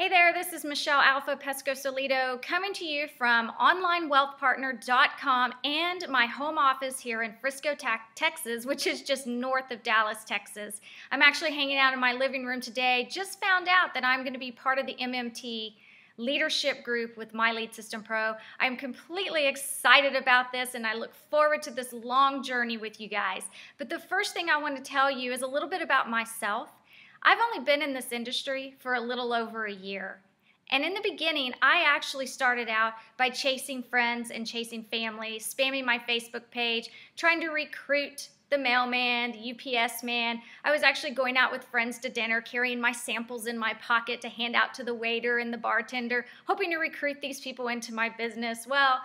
Hey there, this is Michelle Alpha Pesco-Solido coming to you from onlinewealthpartner.com and my home office here in Frisco, Texas, which is just north of Dallas, Texas. I'm actually hanging out in my living room today. Just found out that I'm going to be part of the MMT leadership group with My Lead System Pro. I'm completely excited about this and I look forward to this long journey with you guys. But the first thing I want to tell you is a little bit about myself. I've only been in this industry for a little over a year. And in the beginning, I actually started out by chasing friends and chasing family, spamming my Facebook page, trying to recruit the mailman, the UPS man. I was actually going out with friends to dinner, carrying my samples in my pocket to hand out to the waiter and the bartender, hoping to recruit these people into my business. Well,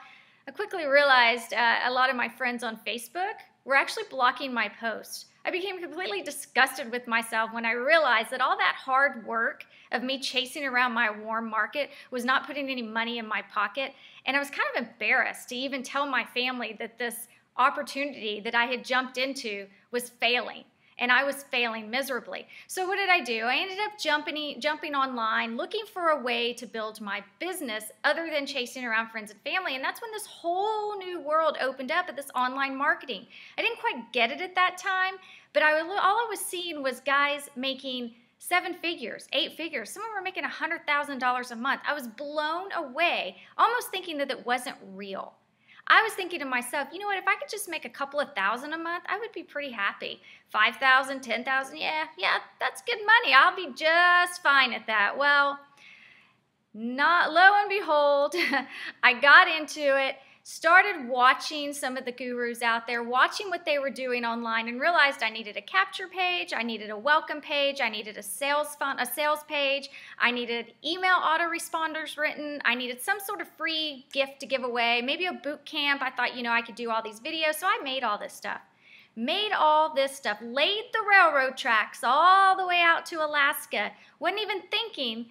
I quickly realized a lot of my friends on Facebook were actually blocking my posts. I became completely disgusted with myself when I realized that all that hard work of me chasing around my warm market was not putting any money in my pocket. And I was kind of embarrassed to even tell my family that this opportunity that I had jumped into was failing. And I was failing miserably. So what did I do? I ended up jumping online, looking for a way to build my business other than chasing around friends and family. And that's when this whole new world opened up at this online marketing. I didn't quite get it at that time, but all I was seeing was guys making 7 figures, 8 figures. Some of them were making $100,000 a month. I was blown away, almost thinking that it wasn't real. I was thinking to myself, you know what, if I could just make a couple of thousand a month, I would be pretty happy. 5,000, 10,000, yeah, that's good money. I'll be just fine at that. Well, lo and behold, I got into it, started watching some of the gurus out there, watching what they were doing online, and realized I needed a capture page, I needed a welcome page, I needed a sales page, I needed email autoresponders written, I needed some sort of free gift to give away, maybe a boot camp. I thought, I could do all these videos, so I made all this stuff. Laid the railroad tracks all the way out to Alaska. Wasn't even thinking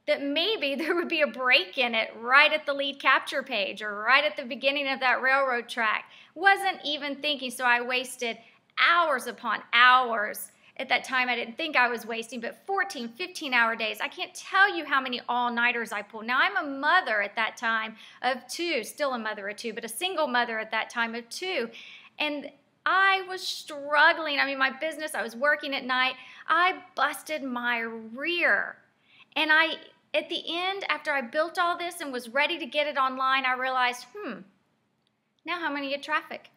that maybe there would be a break in it right at the lead capture page or right at the beginning of that railroad track. Wasn't even thinking, so I wasted hours upon hours. At that time, I didn't think I was wasting, but 14, 15-hour days. I can't tell you how many all-nighters I pulled. Now, I'm a mother at that time of 2, still a mother of 2, but a single mother at that time of 2. And I was struggling. I mean, my business, I was working at night. I busted my rear. And at the end, after I built all this and was ready to get it online, I realized, now how many get traffic?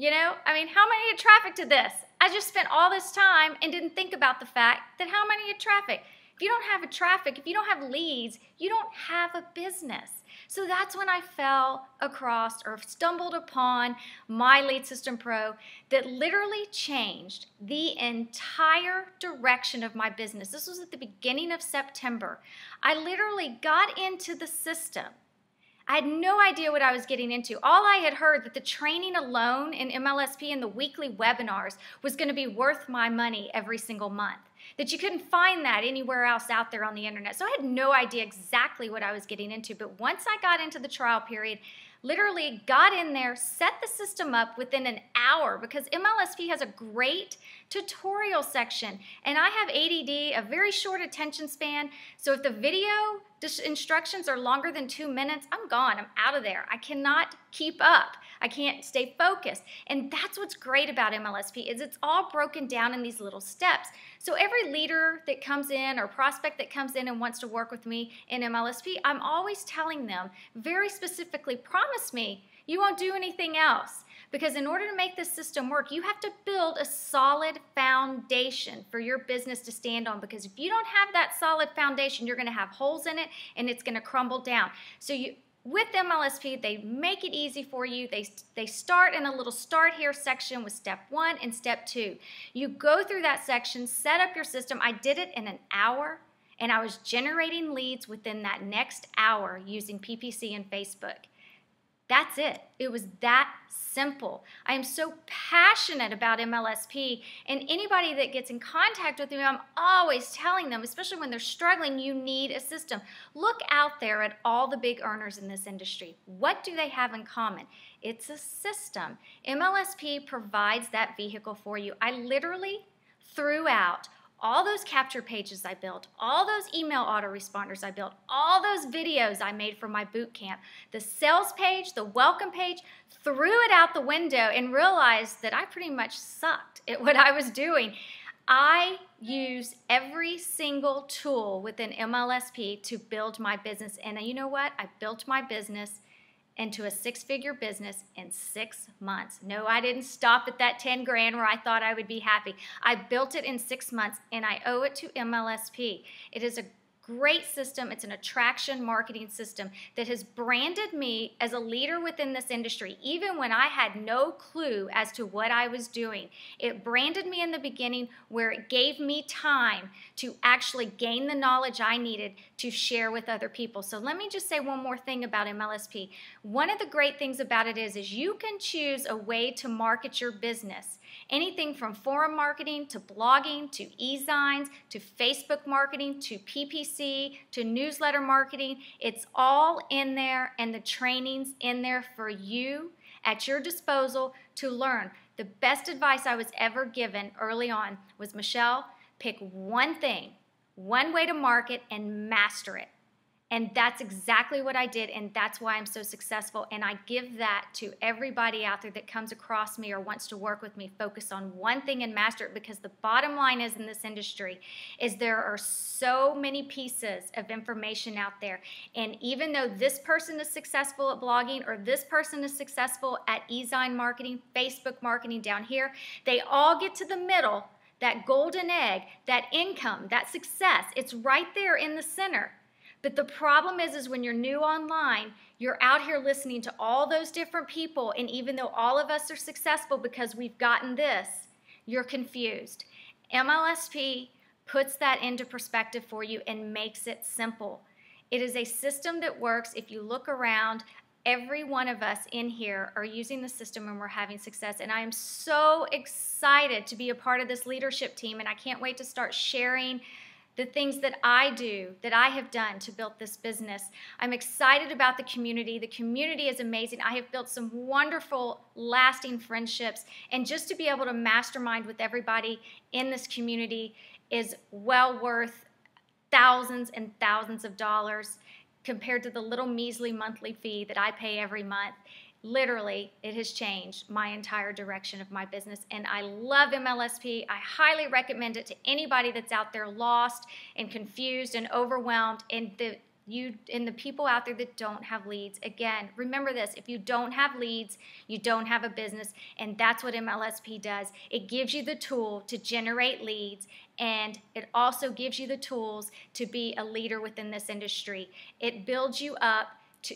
How many get traffic to this? I just spent all this time and didn't think about the fact that how many get traffic? If you don't have traffic, if you don't have leads, you don't have a business. So that's when I fell across or stumbled upon My Lead System Pro that literally changed the entire direction of my business. This was at the beginning of September. I literally got into the system. I had no idea what I was getting into. All I had heard that the training alone in MLSP and the weekly webinars was going to be worth my money every single month. That you couldn't find that anywhere else out there on the internet. So I had no idea exactly what I was getting into. But once I got into the trial period, literally got in there, set the system up within an hour because MLSP has a great tutorial section. And I have ADD, a very short attention span. So if the video instructions are longer than 2 minutes, I'm gone. I'm out of there. I cannot keep up. I can't stay focused. And that's what's great about MLSP is it's all broken down in these little steps. So every leader that comes in or prospect that comes in and wants to work with me in MLSP, I'm always telling them very specifically, promise me you won't do anything else. Because in order to make this system work, you have to build a solid foundation for your business to stand on. Because if you don't have that solid foundation, you're going to have holes in it and it's going to crumble down. So with MLSP, they make it easy for you. They start in a little start here section with step 1 and step 2. You go through that section, set up your system. I did it in an hour, and I was generating leads within that next hour using PPC and Facebook. That's it. It was that simple. I am so passionate about MLSP, and anybody that gets in contact with me, I'm always telling them, especially when they're struggling, you need a system. Look out there at all the big earners in this industry. What do they have in common? It's a system. MLSP provides that vehicle for you. I literally threw out all those capture pages I built, all those email autoresponders I built, all those videos I made for my boot camp, the sales page, the welcome page, threw it out the window and realized that I pretty much sucked at what I was doing. I use every single tool within MLSP to build my business. And you know what? I built my business into a 6-figure business in 6 months. No, I didn't stop at that 10 grand where I thought I would be happy. I built it in 6 months, and I owe it to MLSP. It is a great system. It's an attraction marketing system that has branded me as a leader within this industry, even when I had no clue as to what I was doing. It branded me in the beginning where it gave me time to actually gain the knowledge I needed to share with other people. So let me just say one more thing about MLSP. One of the great things about it is you can choose a way to market your business. Anything from forum marketing to blogging to e-zines to Facebook marketing to PPC to newsletter marketing. It's all in there, and the training's in there for you at your disposal to learn. The best advice I was ever given early on was, Michelle, pick one thing, one way to market, and master it. And that's exactly what I did, and that's why I'm so successful. And I give that to everybody out there that comes across me or wants to work with me. Focus on one thing and master it, because the bottom line is in this industry is there are so many pieces of information out there. And even though this person is successful at blogging or this person is successful at e-zine marketing, Facebook marketing down here, they all get to the middle, that golden egg, that income, that success. It's right there in the center. But the problem is when you're new online, you're out here listening to all those different people, and even though all of us are successful because we've gotten this, you're confused. MLSP puts that into perspective for you and makes it simple. It is a system that works. If you look around, every one of us in here are using the system and we're having success. And I am so excited to be a part of this leadership team, and I can't wait to start sharing the things that I do, that I have done to build this business. I'm excited about the community. The community is amazing. I have built some wonderful, lasting friendships. And just to be able to mastermind with everybody in this community is well worth thousands and thousands of dollars compared to the little measly monthly fee that I pay every month. Literally, it has changed my entire direction of my business, and I love MLSP. I highly recommend it to anybody that's out there lost and confused and overwhelmed, and the people out there that don't have leads. Again, remember this: if you don't have leads, you don't have a business, and that's what MLSP does. It gives you the tool to generate leads, and it also gives you the tools to be a leader within this industry. It builds you up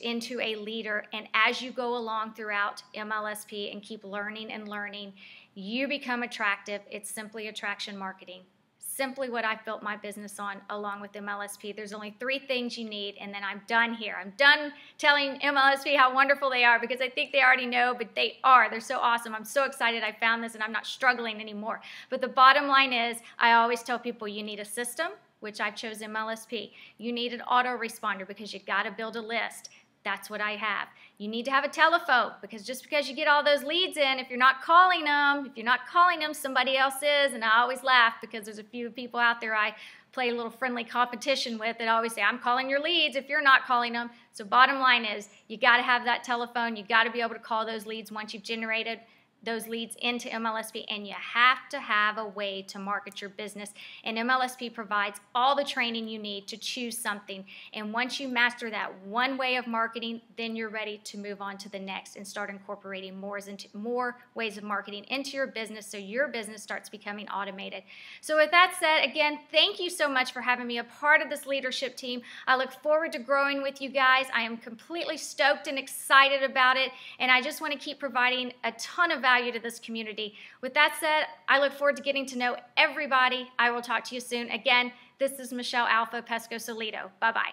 into a leader, and as you go along throughout MLSP and keep learning and learning, you become attractive. It's simply attraction marketing. Simply what I've built my business on along with MLSP. There's only 3 things you need, and then I'm done here. I'm done telling MLSP how wonderful they are, because I think they already know, but they are. They're so awesome. I'm so excited I found this and I'm not struggling anymore. But the bottom line is, I always tell people you need a system, which I've chosen MLSP. You need an autoresponder because you got to build a list. That's what I have. You need to have a telephone, because just because you get all those leads in, if you're not calling them, somebody else is. And I always laugh because there's a few people out there I play a little friendly competition with that always say, I'm calling your leads if you're not calling them. So bottom line is, you got to have that telephone. You got to be able to call those leads once you've generated those leads into MLSP, and you have to have a way to market your business. And MLSP provides all the training you need to choose something. And once you master that one way of marketing, then you're ready to move on to the next and start incorporating more ways of marketing into your business, so your business starts becoming automated. So with that said, again, thank you so much for having me a part of this leadership team. I look forward to growing with you guys. I am completely stoked and excited about it, and I just want to keep providing a ton of value to this community. With that said, I look forward to getting to know everybody. I will talk to you soon. Again, this is Michelle Alpha Pesco Solido. Bye-bye.